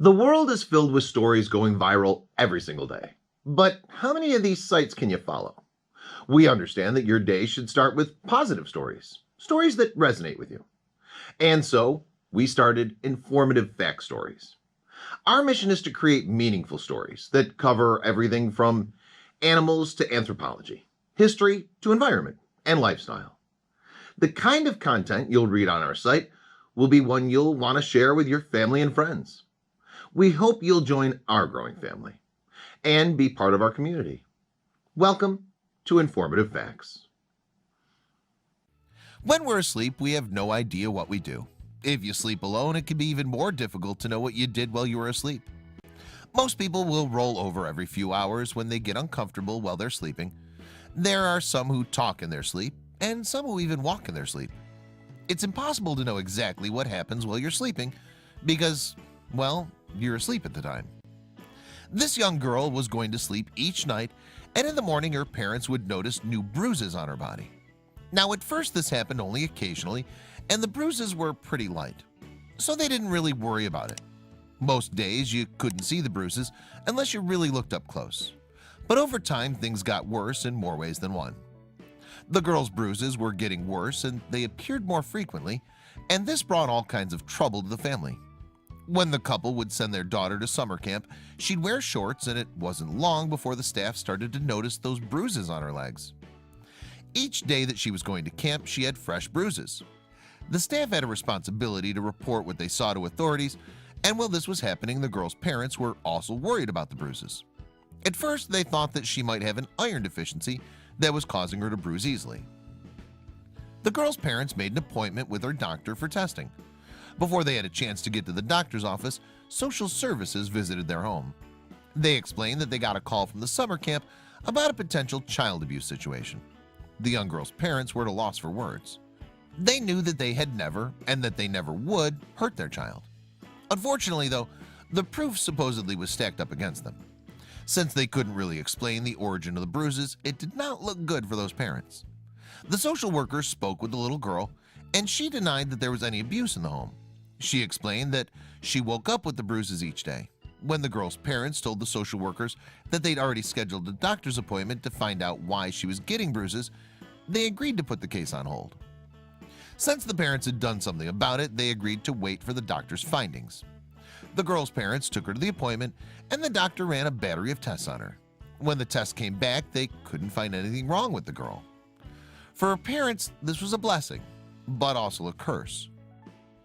The world is filled with stories going viral every single day. But how many of these sites can you follow? We understand that your day should start with positive stories, stories that resonate with you. And so we started Informative Fact Stories. Our mission is to create meaningful stories that cover everything from animals to anthropology, history to environment and lifestyle. The kind of content you'll read on our site will be one you'll want to share with your family and friends. We hope you'll join our growing family and be part of our community. Welcome to Informative Facts. When we're asleep, we have no idea what we do. If you sleep alone, it can be even more difficult to know what you did while you were asleep. Most people will roll over every few hours when they get uncomfortable while they're sleeping. There are some who talk in their sleep, and some who even walk in their sleep. It's impossible to know exactly what happens while you're sleeping because, well, you're asleep at the time. This young girl was going to sleep each night, and in the morning her parents would notice new bruises on her body. Now at first this happened only occasionally, and the bruises were pretty light, so they didn't really worry about it. Most days you couldn't see the bruises unless you really looked up close. But over time things got worse in more ways than one. The girl's bruises were getting worse and they appeared more frequently, and this brought all kinds of trouble to the family. When the couple would send their daughter to summer camp, she'd wear shorts, and it wasn't long before the staff started to notice those bruises on her legs. Each day that she was going to camp, she had fresh bruises. The staff had a responsibility to report what they saw to authorities, and while this was happening, the girl's parents were also worried about the bruises. At first, they thought that she might have an iron deficiency that was causing her to bruise easily. The girl's parents made an appointment with her doctor for testing. Before they had a chance to get to the doctor's office, social services visited their home. They explained that they got a call from the summer camp about a potential child abuse situation. The young girl's parents were at a loss for words. They knew that they had never, and that they never would, hurt their child. Unfortunately, though, the proof supposedly was stacked up against them. Since they couldn't really explain the origin of the bruises, it did not look good for those parents. The social worker spoke with the little girl, and she denied that there was any abuse in the home. She explained that she woke up with the bruises each day. When the girl's parents told the social workers that they'd already scheduled a doctor's appointment to find out why she was getting bruises, they agreed to put the case on hold. Since the parents had done something about it, they agreed to wait for the doctor's findings. The girl's parents took her to the appointment, and the doctor ran a battery of tests on her. When the tests came back, they couldn't find anything wrong with the girl. For her parents, this was a blessing, but also a curse.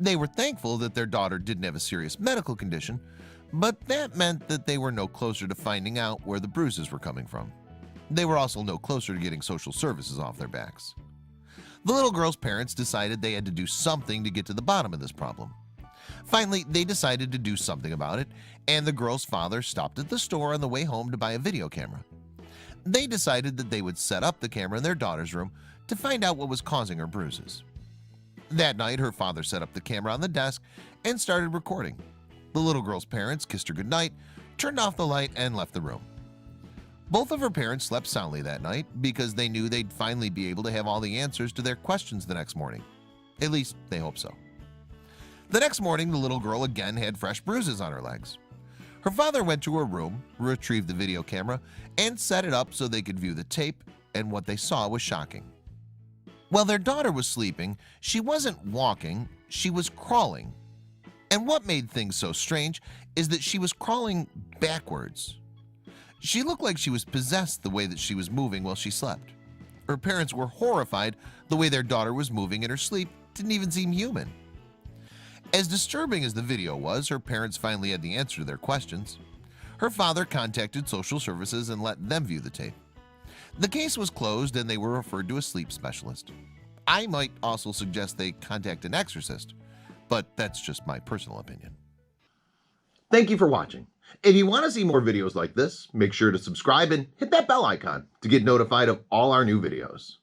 They were thankful that their daughter didn't have a serious medical condition, but that meant that they were no closer to finding out where the bruises were coming from. They were also no closer to getting social services off their backs. The little girl's parents decided they had to do something to get to the bottom of this problem. Finally, they decided to do something about it, and the girl's father stopped at the store on the way home to buy a video camera. They decided that they would set up the camera in their daughter's room to find out what was causing her bruises. That night, her father set up the camera on the desk and started recording. The little girl's parents kissed her goodnight, turned off the light, and left the room. Both of her parents slept soundly that night because they knew they'd finally be able to have all the answers to their questions the next morning. At least, they hope so. The next morning, the little girl again had fresh bruises on her legs. Her father went to her room, retrieved the video camera, and set it up so they could view the tape, and what they saw was shocking. While their daughter was sleeping, she wasn't walking, she was crawling. And what made things so strange is that she was crawling backwards. She looked like she was possessed the way that she was moving while she slept. Her parents were horrified the way their daughter was moving in her sleep didn't even seem human. As disturbing as the video was, her parents finally had the answer to their questions. Her father contacted social services and let them view the tape. The case was closed and they were referred to a sleep specialist. I might also suggest they contact an exorcist, but that's just my personal opinion. Thank you for watching. If you want to see more videos like this, make sure to subscribe and hit that bell icon to get notified of all our new videos.